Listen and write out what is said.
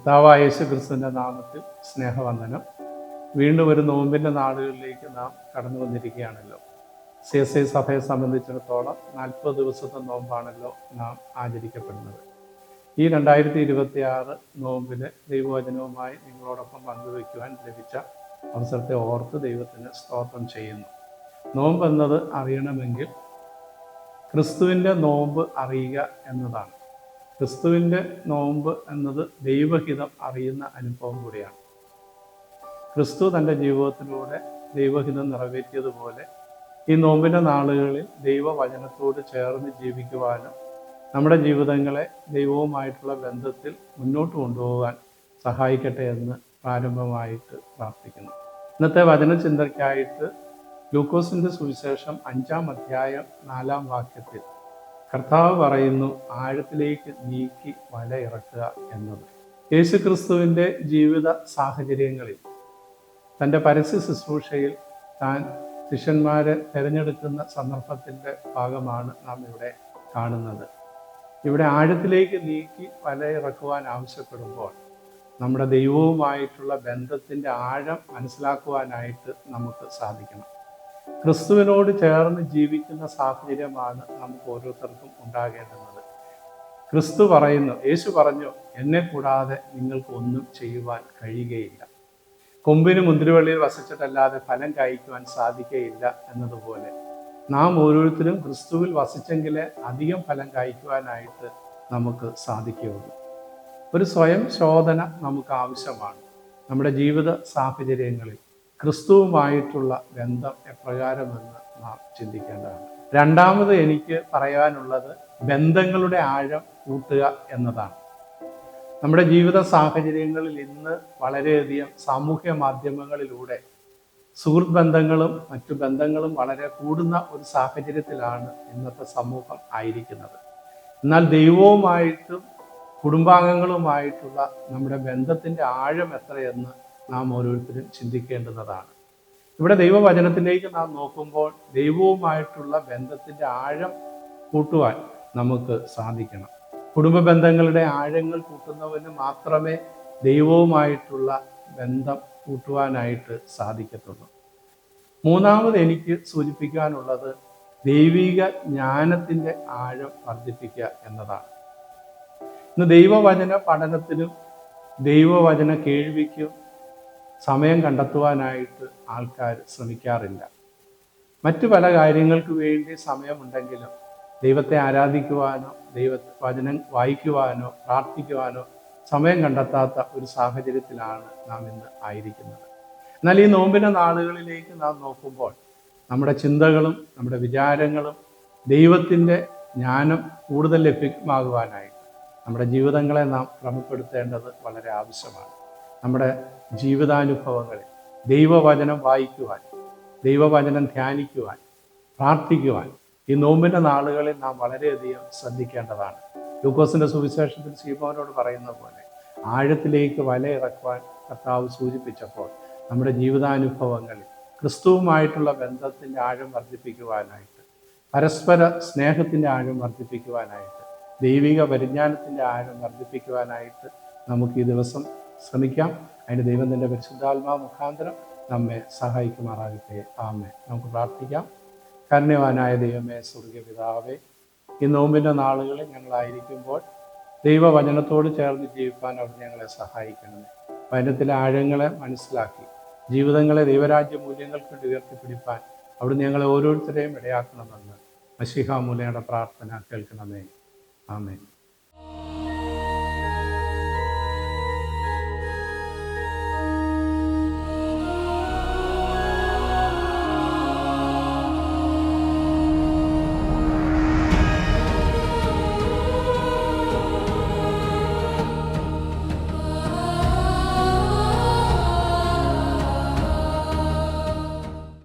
കർത്താവായ യേശു ക്രിസ്തുവിൻ്റെ നാമത്തിൽ സ്നേഹവന്ദനം. വീണ്ടും ഒരു നോമ്പിൻ്റെ നാളുകളിലേക്ക് നാം കടന്നു വന്നിരിക്കുകയാണല്ലോ. CSI സഭയെ സംബന്ധിച്ചിടത്തോളം 40 ദിവസത്തെ നോമ്പാണല്ലോ നാം ആചരിക്കപ്പെടുന്നത്. ഈ 2026 നോമ്പിലെ ദൈവവചനവുമായി നിങ്ങളോടൊപ്പം പങ്കുവയ്ക്കുവാൻ ലഭിച്ച അവസരത്തെ ഓർത്ത് ദൈവത്തിന് സ്തോത്രം ചെയ്യുന്നു. നോമ്പ് എന്നത് അറിയണമെങ്കിൽ ക്രിസ്തുവിൻ്റെ നോമ്പ് അറിയുക എന്നതാണ്. ക്രിസ്തുവിൻ്റെ നോമ്പ് എന്നത് ദൈവഹിതം അറിയുന്ന അനുഭവം കൂടിയാണ്. ക്രിസ്തു തൻ്റെ ജീവിതത്തിലൂടെ ദൈവഹിതം നിറവേറ്റിയതുപോലെ ഈ നോമ്പിൻ്റെ നാളുകളിൽ ദൈവവചനത്തോട് ചേർന്ന് ജീവിക്കുവാനും നമ്മുടെ ജീവിതങ്ങളെ ദൈവവുമായിട്ടുള്ള ബന്ധത്തിൽ മുന്നോട്ട് കൊണ്ടുപോകാൻ സഹായിക്കട്ടെ എന്ന് പ്രാരംഭമായിട്ട് പ്രാർത്ഥിക്കുന്നു. ഇന്നത്തെ വചനചിന്തയ്ക്കായിട്ട് ലൂക്കോസിൻ്റെ സുവിശേഷം 5-ാം അധ്യായം 4-ാം വാക്യത്തിൽ കർത്താവ് പറയുന്നു, ആഴത്തിലേക്ക് നീക്കി വല ഇറക്കുക എന്നത്. യേശുക്രിസ്തുവിൻ്റെ ജീവിത സാഹചര്യങ്ങളിൽ തൻ്റെ പരസ്യ ശുശ്രൂഷയിൽ താൻ ശിഷ്യന്മാരെ തിരഞ്ഞെടുക്കുന്ന സന്ദർഭത്തിൻ്റെ ഭാഗമാണ് നാം ഇവിടെ കാണുന്നത്. ഇവിടെ ആഴത്തിലേക്ക് നീക്കി വല ഇറക്കുവാൻ ആവശ്യപ്പെടുമ്പോൾ നമ്മുടെ ദൈവവുമായിട്ടുള്ള ബന്ധത്തിൻ്റെ ആഴം മനസ്സിലാക്കുവാനായിട്ട് നമുക്ക് സാധിക്കണം. ക്രിസ്തുവിനോട് ചേർന്ന് ജീവിക്കുന്ന സാഹചര്യമാണ് നമുക്ക് ഓരോരുത്തർക്കും ഉണ്ടാകേണ്ടുന്നത്. ക്രിസ്തു പറയുന്നു, യേശു പറഞ്ഞു, എന്നെ കൂടാതെ നിങ്ങൾക്ക് ഒന്നും ചെയ്യുവാൻ കഴിയുകയില്ല. കൊമ്പിന് മുന്തിരിവള്ളിയിൽ വസിച്ചിട്ടല്ലാതെ ഫലം കായ്ക്കുവാൻ സാധിക്കുകയില്ല എന്നതുപോലെ നാം ഓരോരുത്തരും ക്രിസ്തുവിൽ വസിച്ചെങ്കിലേ അധികം ഫലം കായ്ക്കുവാനായിട്ട് നമുക്ക് സാധിക്കുകയുള്ളൂ. ഒരു സ്വയം ശോധന നമുക്ക് ആവശ്യമാണ്. നമ്മുടെ ജീവിത സാഹചര്യങ്ങളിൽ ക്രിസ്തുവുമായിട്ടുള്ള ബന്ധം എപ്രകാരമെന്ന് നാം ചിന്തിക്കേണ്ടതാണ്. രണ്ടാമത് എനിക്ക് പറയാനുള്ളത് ബന്ധങ്ങളുടെ ആഴം കൂട്ടുക എന്നതാണ്. നമ്മുടെ ജീവിത സാഹചര്യങ്ങളിൽ ഇന്ന് വളരെയധികം സാമൂഹ്യ മാധ്യമങ്ങളിലൂടെ സുഹൃത്ത് ബന്ധങ്ങളും മറ്റു ബന്ധങ്ങളും വളരെ കൂടുന്ന ഒരു സാഹചര്യത്തിലാണ് ഇന്നത്തെ സമൂഹം ആയിരിക്കുന്നത്. എന്നാൽ ദൈവവുമായിട്ടും കുടുംബാംഗങ്ങളുമായിട്ടുള്ള നമ്മുടെ ബന്ധത്തിൻ്റെ ആഴം എത്രയെന്ന് നാം ഓരോരുത്തരും ചിന്തിക്കേണ്ടുന്നതാണ്. ഇവിടെ ദൈവവചനത്തിലേക്ക് നാം നോക്കുമ്പോൾ ദൈവവുമായിട്ടുള്ള ബന്ധത്തിൻ്റെ ആഴം കൂട്ടുവാൻ നമുക്ക് സാധിക്കണം. കുടുംബ ബന്ധങ്ങളുടെ ആഴങ്ങൾ കൂട്ടുന്നവന് മാത്രമേ ദൈവവുമായിട്ടുള്ള ബന്ധം കൂട്ടുവാനായിട്ട് സാധിക്കത്തുള്ളൂ. മൂന്നാമത് എനിക്ക് സൂചിപ്പിക്കാനുള്ളത് ദൈവിക ജ്ഞാനത്തിൻ്റെ ആഴം വർദ്ധിപ്പിക്കുക എന്നതാണ്. ഇന്ന് ദൈവവചന പഠനത്തിനും ദൈവവചന കേൾവിക്കും സമയം കണ്ടെത്തുവാനായിട്ട് ആൾക്കാർ ശ്രമിക്കാറില്ല. മറ്റു പല കാര്യങ്ങൾക്ക് വേണ്ടി സമയമുണ്ടെങ്കിലും ദൈവത്തെ ആരാധിക്കുവാനോ വചനം വായിക്കുവാനോ പ്രാർത്ഥിക്കുവാനോ സമയം കണ്ടെത്താത്ത ഒരു സാഹചര്യത്തിലാണ് നാം ഇന്ന് ആയിരിക്കുന്നത്. എന്നാൽ ഈ നോമ്പിൻ്റെ നാളുകളിലേക്ക് നാം നോക്കുമ്പോൾ നമ്മുടെ ചിന്തകളും നമ്മുടെ വിചാരങ്ങളും ദൈവത്തിൻ്റെ ജ്ഞാനം കൂടുതൽ ലഭ്യമാകുവാനായിട്ട് നമ്മുടെ ജീവിതങ്ങളെ നാം ക്രമപ്പെടുത്തേണ്ടത് വളരെ ആവശ്യമാണ്. നമ്മുടെ ജീവിതാനുഭവങ്ങളിൽ ദൈവവചനം വായിക്കുവാൻ, ദൈവവചനം ധ്യാനിക്കുവാൻ, പ്രാർത്ഥിക്കുവാൻ ഈ നോമ്പിൻ്റെ നാളുകളിൽ നാം വളരെയധികം ശ്രദ്ധിക്കേണ്ടതാണ്. ലൂക്കോസിൻ്റെ സുവിശേഷത്തിൽ ശീമോനോട് പറയുന്ന പോലെ ആഴത്തിലേക്ക് വല ഇറക്കുവാൻ കർത്താവ് സൂചിപ്പിച്ചപ്പോൾ നമ്മുടെ ജീവിതാനുഭവങ്ങളിൽ ക്രിസ്തുവുമായിട്ടുള്ള ബന്ധത്തിൻ്റെ ആഴം വർദ്ധിപ്പിക്കുവാനായിട്ട്, പരസ്പര സ്നേഹത്തിൻ്റെ ആഴം വർദ്ധിപ്പിക്കുവാനായിട്ട്, ദൈവിക പരിജ്ഞാനത്തിൻ്റെ ആഴം വർദ്ധിപ്പിക്കുവാനായിട്ട് നമുക്ക് ഈ ദിവസം ശ്രമിക്കാം. അതിന് ദൈവം തൻ്റെ പരിശുദ്ധാത്മാവ് മുഖാന്തരം നമ്മെ സഹായിക്കുമാറാകട്ടെ. ആമേൻ. നമുക്ക് പ്രാർത്ഥിക്കാം. കാരുണ്യവാനായ ദൈവമേ, സ്വർഗ്ഗീയ പിതാവേ, ഈ നോമ്പിൻ്റെ നാളുകളിൽ ഞങ്ങളായിരിക്കുമ്പോൾ ദൈവവചനത്തോട് ചേർന്ന് ജീവിക്കാൻ അവിടെ ഞങ്ങളെ സഹായിക്കണമേ. വചനത്തിലെ ആഴങ്ങളെ മനസ്സിലാക്കി ജീവിതങ്ങളെ ദൈവരാജ്യ മൂല്യങ്ങൾക്ക് വേണ്ടി ഉയർത്തിപ്പിടിപ്പാൻ അവിടെ ഞങ്ങളെ ഓരോരുത്തരെയും ഇടയാക്കണമെന്ന് മശീഹ മൂലയുടെ പ്രാർത്ഥന കേൾക്കണമേ. ആമേൻ.